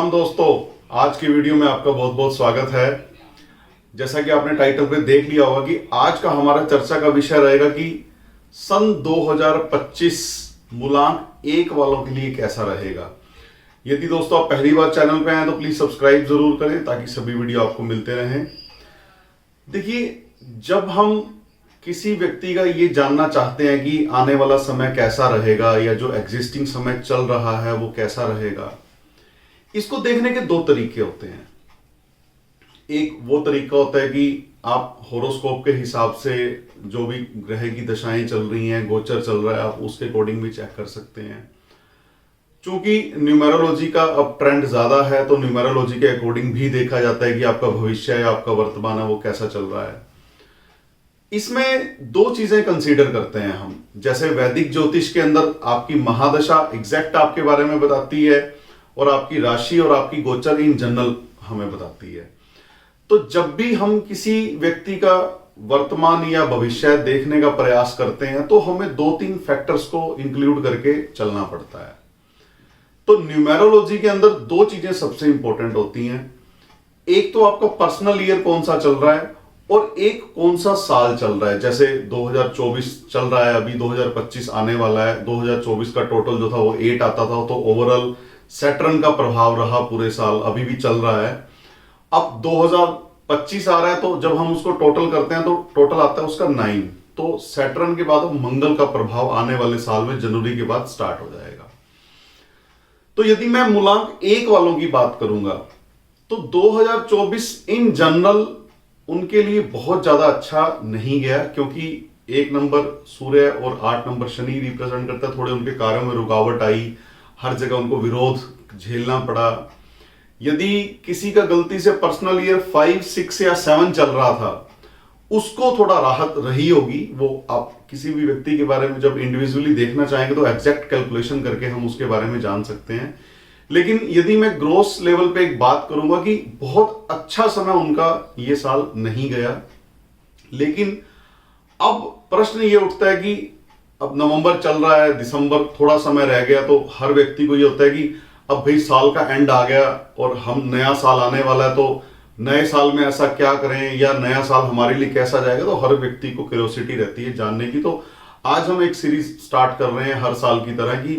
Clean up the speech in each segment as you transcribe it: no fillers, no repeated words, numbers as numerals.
राम दोस्तों, आज की वीडियो में आपका बहुत बहुत स्वागत है। जैसा कि आपने टाइटल पे देख लिया होगा कि आज का हमारा चर्चा का विषय रहेगा कि सन 2025 मूलांक 1 वालों के लिए कैसा रहेगा। यदि दोस्तों आप पहली बार चैनल पे आए तो प्लीज सब्सक्राइब जरूर करें ताकि सभी वीडियो आपको मिलते रहें। देखिए, जब हम किसी व्यक्ति का ये जानना चाहते हैं कि आने वाला समय कैसा रहेगा या जो एग्जिस्टिंग समय चल रहा है वो कैसा रहेगा, इसको देखने के दो तरीके होते हैं। एक वो तरीका होता है कि आप होरोस्कोप के हिसाब से जो भी ग्रह की दशाएं चल रही हैं, गोचर चल रहा है, आप उसके अकॉर्डिंग भी चेक कर सकते हैं। चूंकि न्यूमेरोलॉजी का अब ट्रेंड ज्यादा है तो न्यूमेरोलॉजी के अकॉर्डिंग भी देखा जाता है कि आपका भविष्य या आपका वर्तमान है वो कैसा चल रहा है। इसमें दो चीजें कंसीडर करते हैं हम। जैसे वैदिक ज्योतिष के अंदर आपकी महादशा एग्जैक्ट आपके बारे में बताती है और आपकी राशि और आपकी गोचर इन जनरल हमें बताती है। तो जब भी हम किसी व्यक्ति का वर्तमान या भविष्य देखने का प्रयास करते हैं तो हमें दो तीन फैक्टर्स को इंक्लूड करके चलना पड़ता है। तो न्यूमेरोलॉजी के अंदर दो चीजें सबसे इंपॉर्टेंट होती हैं। एक तो आपका पर्सनल ईयर कौन सा चल रहा है और एक कौन सा साल चल रहा है। जैसे 2024 चल रहा है, अभी 2025 आने वाला है। 2024 का टोटल जो था वो 8 आता था, तो ओवरऑल सैटर्न का प्रभाव रहा पूरे साल, अभी भी चल रहा है। अब 2025 आ रहा है तो जब हम उसको टोटल करते हैं तो टोटल आता है उसका 9। तो सैटर्न के बाद मंगल का प्रभाव आने वाले साल में जनवरी के बाद स्टार्ट हो जाएगा। तो यदि मैं मूलांक 1 वालों की बात करूंगा तो 2024 इन जनरल उनके लिए बहुत ज्यादा अच्छा नहीं गया, क्योंकि 1 नंबर सूर्य और 8 नंबर शनि रिप्रेजेंट करता है। थोड़े उनके कार्यों में रुकावट आई, हर जगह उनको विरोध झेलना पड़ा। यदि किसी का गलती से पर्सनल ईयर 5, 6 या 7 चल रहा था, उसको थोड़ा राहत रही होगी। वो आप किसी भी व्यक्ति के बारे में जब इंडिविजुअली देखना चाहेंगे तो एग्जैक्ट कैलकुलेशन करके हम उसके बारे में जान सकते हैं। लेकिन यदि मैं ग्रोस लेवल पे एक बात करूंगा कि बहुत अच्छा समय उनका ये साल नहीं गया। लेकिन अब प्रश्न ये उठता है कि अब नवंबर चल रहा है, दिसंबर थोड़ा समय रह गया, तो हर व्यक्ति को ये होता है कि अब भाई साल का एंड आ गया और हम नया साल आने वाला है, तो नए साल में ऐसा क्या करें या नया साल हमारे लिए कैसा जाएगा। तो हर व्यक्ति को क्यूरियोसिटी रहती है जानने की। तो आज हम एक सीरीज स्टार्ट कर रहे हैं हर साल की तरह कि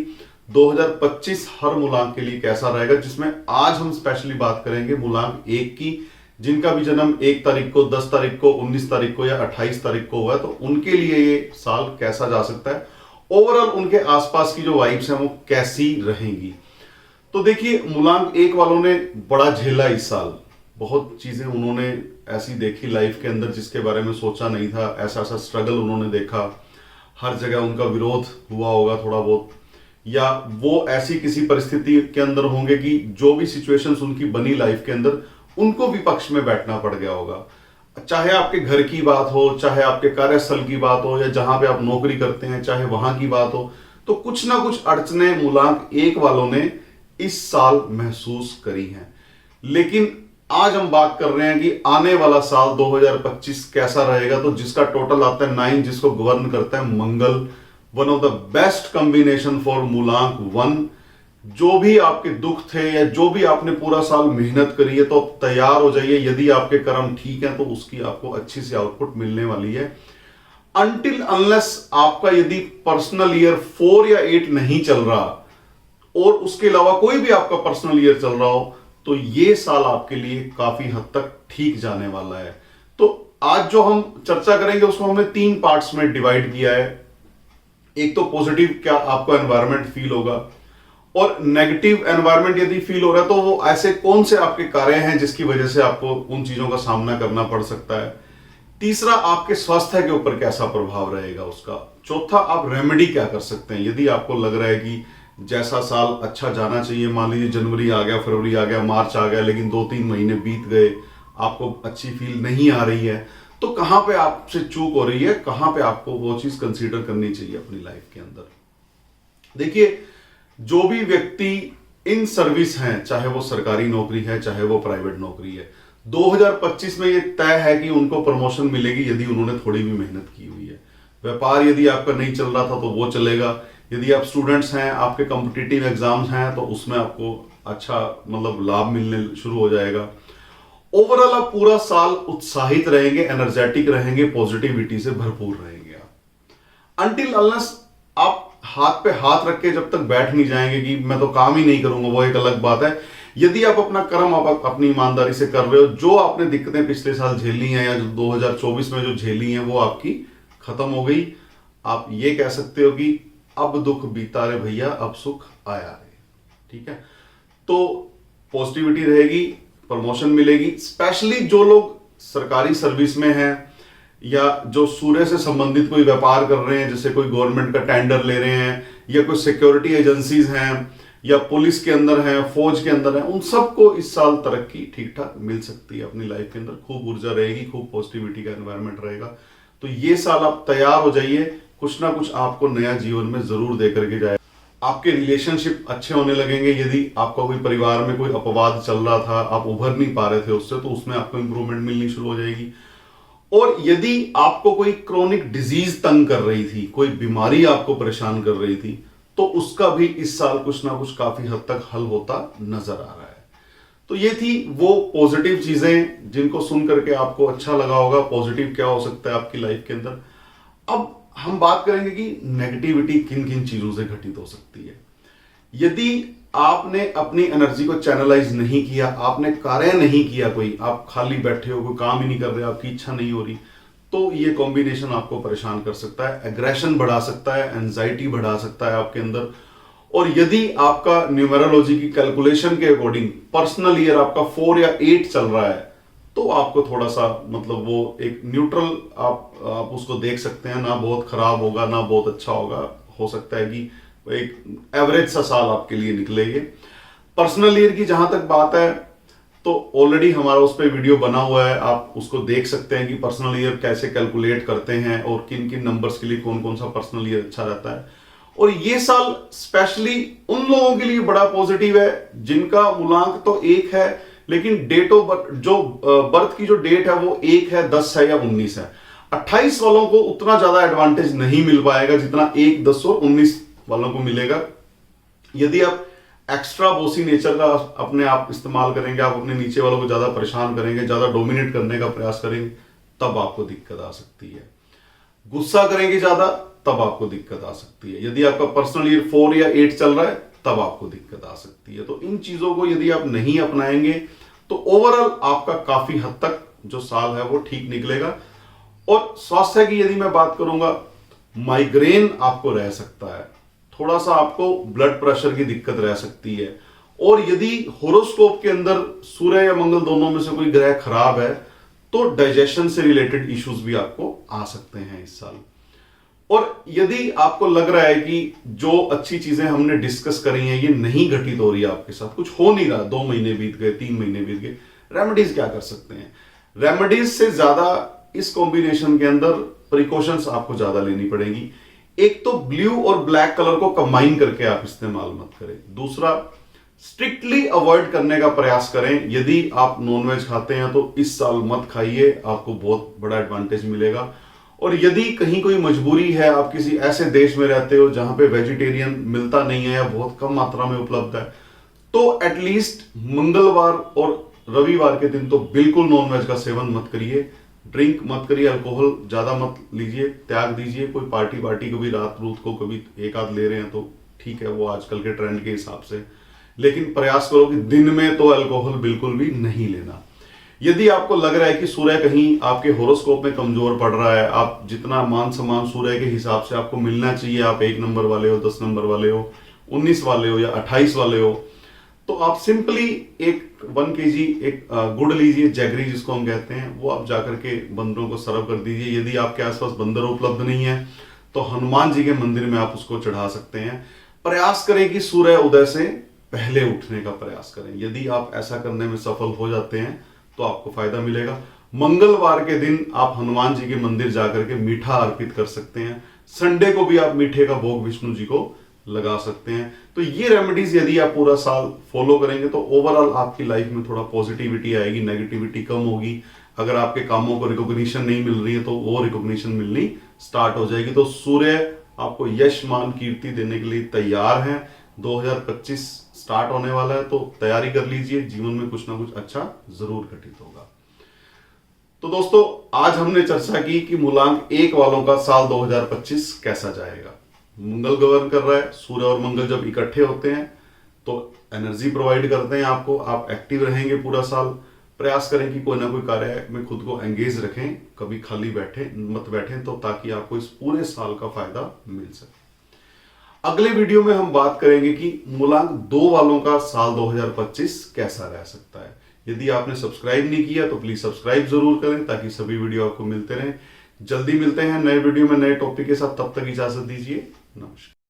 2025 हर मूलांक के लिए कैसा रहेगा, जिसमें आज हम स्पेशली बात करेंगे मूलांक 1 की, जिनका भी जन्म 1 तारीख को, 10 तारीख को, 19 तारीख को या 28 तारीख को हुआ है। तो उनके लिए ये साल कैसा जा सकता है, ओवरऑल उनके आसपास की जो वाइब्स हैं वो कैसी रहेंगी। तो देखिए, मूलांक 1 वालों ने बड़ा झेला इस साल। बहुत चीजें उन्होंने ऐसी देखी लाइफ के अंदर जिसके बारे में सोचा नहीं था। ऐसा ऐसा स्ट्रगल उन्होंने देखा, हर जगह उनका विरोध हुआ होगा थोड़ा बहुत, या वो ऐसी किसी परिस्थिति के अंदर होंगे कि जो भी सिचुएशंस उनकी बनी लाइफ के अंदर उनको विपक्ष में बैठना पड़ गया होगा। चाहे आपके घर की बात हो, चाहे आपके कार्यस्थल की बात हो, या जहां पे आप नौकरी करते हैं चाहे वहां की बात हो, तो कुछ ना कुछ अड़चने मूलांक 1 वालों ने इस साल महसूस करी हैं। लेकिन आज हम बात कर रहे हैं कि आने वाला साल 2025 कैसा रहेगा। तो जिसका टोटल आता है 9, जिसको गवर्न करता है Mangal, one of the best combination for मूलांक 1। जो भी आपके दुख थे या जो भी आपने पूरा साल मेहनत करी है, तो आप तैयार हो जाइए। यदि आपके कर्म ठीक है तो उसकी आपको अच्छी सी आउटपुट मिलने वाली है। अनटिल अनलेस आपका यदि पर्सनल ईयर 4 या 8 नहीं चल रहा और उसके अलावा कोई भी आपका पर्सनल ईयर चल रहा हो, तो ये साल आपके लिए काफी हद तक ठीक जाने वाला है। तो आज जो हम चर्चा करेंगे उसको हमने 3 पार्ट्स में डिवाइड किया है। एक तो पॉजिटिव क्या आपको एनवायरनमेंट फील होगा, और नेगेटिव एनवायरनमेंट यदि फील हो रहा है तो वो ऐसे कौन से आपके कार्य हैं जिसकी वजह से आपको उन चीजों का सामना करना पड़ सकता है। तीसरा, आपके स्वास्थ्य के ऊपर कैसा प्रभाव रहेगा उसका। चौथा, आप रेमेडी क्या कर सकते हैं यदि आपको लग रहा है कि जैसा साल अच्छा जाना चाहिए, मान लीजिए जनवरी आ गया, फरवरी आ गया, मार्च आ गया, लेकिन 2-3 महीने बीत गए, आपको अच्छी फील नहीं आ रही है, तो कहां पे आपसे चूक हो रही है, कहां पे आपको वो चीज कंसीडर करनी चाहिए अपनी लाइफ के अंदर। देखिए, जो भी व्यक्ति इन सर्विस हैं, चाहे वो सरकारी नौकरी है चाहे वो प्राइवेट नौकरी है, 2025 में ये तय है कि उनको प्रमोशन मिलेगी यदि उन्होंने थोड़ी भी मेहनत की हुई है। व्यापार यदि आपका नहीं चल रहा था तो वो चलेगा। यदि आप स्टूडेंट्स हैं, आपके कॉम्पिटिटिव एग्जाम्स हैं, तो उसमें आपको अच्छा मतलब लाभ मिलने शुरू हो जाएगा। ओवरऑल आप पूरा साल उत्साहित रहेंगे, एनर्जेटिक रहेंगे, पॉजिटिविटी से भरपूर रहेंगे आप। अनटिल अनलेस आप हाथ पे हाथ रख के जब तक बैठ नहीं जाएंगे कि मैं तो काम ही नहीं करूंगा, वो एक अलग बात है। यदि आप अपना कर्म आप अपनी ईमानदारी से कर रहे हो, जो आपने दिक्कतें पिछले साल झेली हैं या जो 2024 में जो झेली हैं वो आपकी खत्म हो गई। आप ये कह सकते हो कि अब दुख बीता रे भैया, अब सुख आया रे। ठीक है, तो पॉजिटिविटी रहेगी, प्रमोशन मिलेगी। स्पेशली जो लोग सरकारी सर्विस में हैं या जो सूर्य से संबंधित कोई व्यापार कर रहे हैं, जैसे कोई गवर्नमेंट का टेंडर ले रहे हैं या कोई सिक्योरिटी एजेंसीज हैं या पुलिस के अंदर हैं, फौज के अंदर हैं, उन सबको इस साल तरक्की ठीक ठाक मिल सकती है अपनी लाइफ के अंदर। खूब ऊर्जा रहेगी, खूब पॉजिटिविटी का एनवायरनमेंट रहेगा। तो ये साल आप तैयार हो जाइए, कुछ ना कुछ आपको नया जीवन में जरूर दे करके जाए। आपके रिलेशनशिप अच्छे होने लगेंगे। यदि आपका कोई परिवार में कोई अपवाद चल रहा था, आप उभर नहीं पा रहे थे उससे, तो उसमें आपको इंप्रूवमेंट मिलनी शुरू हो जाएगी। और यदि आपको कोई क्रोनिक डिजीज तंग कर रही थी, कोई बीमारी आपको परेशान कर रही थी, तो उसका भी इस साल कुछ ना कुछ काफी हद तक हल होता नजर आ रहा है। तो ये थी वो पॉजिटिव चीजें जिनको सुन करके आपको अच्छा लगा होगा। पॉजिटिव क्या हो सकता है आपकी लाइफ के अंदर। अब हम बात करेंगे कि नेगेटिविटी किन किन चीजों से घटित हो सकती है। यदि आपने अपनी एनर्जी को चैनलाइज नहीं किया, आपने कार्य नहीं किया, कोई आप खाली बैठे हो, कोई काम ही नहीं कर रहे, आपकी इच्छा नहीं हो रही, तो ये कॉम्बिनेशन आपको परेशान कर सकता है, एग्रेशन बढ़ा सकता है, एंजाइटी बढ़ा सकता है आपके अंदर। और यदि आपका न्यूमेरोलॉजी की कैलकुलेशन के अकॉर्डिंग पर्सनल ईयर आपका 4 या 8 चल रहा है, तो आपको थोड़ा सा मतलब वो एक न्यूट्रल आप उसको देख सकते हैं। ना बहुत खराब होगा ना बहुत अच्छा होगा, हो सकता है कि एक एवरेज सा साल आपके लिए निकले। ये पर्सनल ईयर की जहां तक बात है तो ऑलरेडी हमारा उस पर वीडियो बना हुआ है, आप उसको देख सकते हैं कि पर्सनल ईयर कैसे कैलकुलेट करते हैं और किन किन नंबर्स के लिए कौन कौन सा पर्सनल ईयर अच्छा रहता है। और ये साल स्पेशली उन लोगों के लिए बड़ा पॉजिटिव है जिनका मूलांक तो 1 है, लेकिन डेट ऑफ बर्थ जो बर्थ की जो डेट है वो 1 है, 10 है या 19 है। 28 वालों को उतना ज्यादा एडवांटेज नहीं मिल पाएगा जितना 1, 10 और 19 वालों को मिलेगा। यदि आप एक्स्ट्रा बोसी नेचर का अपने आप इस्तेमाल करेंगे, आप अपने नीचे वालों को ज्यादा परेशान करेंगे, ज्यादा डोमिनेट करने का प्रयास करेंगे, तब आपको दिक्कत आ सकती है। गुस्सा करेंगे ज्यादा, तब आपको दिक्कत आ सकती है। यदि आपका पर्सनल ईयर 4 या 8 चल रहा है, तब आपको दिक्कत आ सकती है। तो इन चीजों को यदि आप नहीं अपनाएंगे तो ओवरऑल आपका काफी हद तक जो साल है वो ठीक निकलेगा। और स्वास्थ्य की यदि मैं बात करूंगा, माइग्रेन आपको रह सकता है, थोड़ा सा आपको ब्लड प्रेशर की दिक्कत रह सकती है। और यदि होरोस्कोप के अंदर सूर्य या मंगल दोनों में से कोई ग्रह खराब है तो डाइजेशन से रिलेटेड इश्यूज भी आपको आ सकते हैं इस साल। और यदि आपको लग रहा है कि जो अच्छी चीजें हमने डिस्कस करी हैं ये नहीं घटित हो रही है आपके साथ, कुछ हो नहीं रहा, 2 महीने बीत गए, 3 महीने बीत गए, रेमेडीज क्या कर सकते हैं? रेमेडीज से ज्यादा इस कॉम्बिनेशन के अंदर प्रिकॉशंस आपको ज्यादा लेनी पड़ेगी। एक तो ब्लू और ब्लैक कलर को कंबाइन करके आप इस्तेमाल मत करें। दूसरा, स्ट्रिक्टली अवॉइड करने का प्रयास करें। यदि आप नॉनवेज खाते हैं तो इस साल मत खाइए, आपको बहुत बड़ा एडवांटेज मिलेगा। और यदि कहीं कोई मजबूरी है, आप किसी ऐसे देश में रहते हो जहां पे वेजिटेरियन मिलता नहीं है या बहुत कम मात्रा में उपलब्ध है, तो एटलीस्ट मंगलवार और रविवार के दिन तो बिल्कुल नॉनवेज का सेवन मत करिए, ड्रिंक मत करिए, अल्कोहल ज्यादा मत लीजिए, त्याग दीजिए। कोई पार्टी कभी रात रूत को कभी एक आध ले रहे हैं तो ठीक है, वो आजकल के ट्रेंड के हिसाब से, लेकिन प्रयास करो कि दिन में तो अल्कोहल बिल्कुल भी नहीं लेना। यदि आपको लग रहा है कि सूर्य कहीं आपके होरोस्कोप में कमजोर पड़ रहा है, आप जितना मान सम्मान सूर्य के हिसाब से आपको मिलना चाहिए, आप 1 नंबर वाले हो, 10 नंबर वाले हो, 19 वाले हो या 28 वाले हो, तो आप सिंपली एक 1 kg एक गुड़ लीजिए, जैगरी जिसको हम कहते हैं, वो आप जाकर के बंदरों को सर्व कर दीजिए। यदि आपके आसपास बंदर उपलब्ध नहीं है तो हनुमान जी के मंदिर में आप उसको चढ़ा सकते हैं। प्रयास करें कि सूर्य उदय से पहले उठने का प्रयास करें। यदि आप ऐसा करने में सफल हो जाते हैं तो आपको फायदा मिलेगा। मंगलवार के दिन आप हनुमान जी के मंदिर जाकर के मीठा अर्पित कर सकते हैं। संडे को भी आप मीठे का भोग विष्णु जी को लगा सकते हैं। तो ये रेमेडीज यदि आप पूरा साल फॉलो करेंगे तो ओवरऑल आपकी लाइफ में थोड़ा पॉजिटिविटी आएगी, नेगेटिविटी कम होगी। अगर आपके कामों को रिकॉग्निशन नहीं मिल रही है तो वो रिकॉग्निशन मिलनी स्टार्ट हो जाएगी। तो सूर्य आपको यश मान कीर्ति देने के लिए तैयार हैं। 2025 स्टार्ट होने वाला है, तो तैयारी कर लीजिए, जीवन में कुछ ना कुछ अच्छा जरूर घटित होगा। तो दोस्तों, आज हमने चर्चा की कि मूलांक 1 वालों का साल 2025 कैसा जाएगा। मंगल गवर्न कर रहा है, सूर्य और मंगल जब इकट्ठे होते हैं तो एनर्जी प्रोवाइड करते हैं आपको, आप एक्टिव रहेंगे पूरा साल। प्रयास करें कि कोई ना कोई कार्य में खुद को एंगेज रखें, कभी खाली मत बैठें, तो ताकि आपको इस पूरे साल का फायदा मिल सके। अगले वीडियो में हम बात करेंगे कि मूलांक 2 वालों का साल 2025 कैसा रह सकता है। यदि आपने सब्सक्राइब नहीं किया तो प्लीज सब्सक्राइब जरूर करें, ताकि सभी वीडियो आपको मिलते रहें। जल्दी मिलते हैं नए वीडियो में नए टॉपिक के साथ, तब तक इजाजत दीजिए, नमस्कार।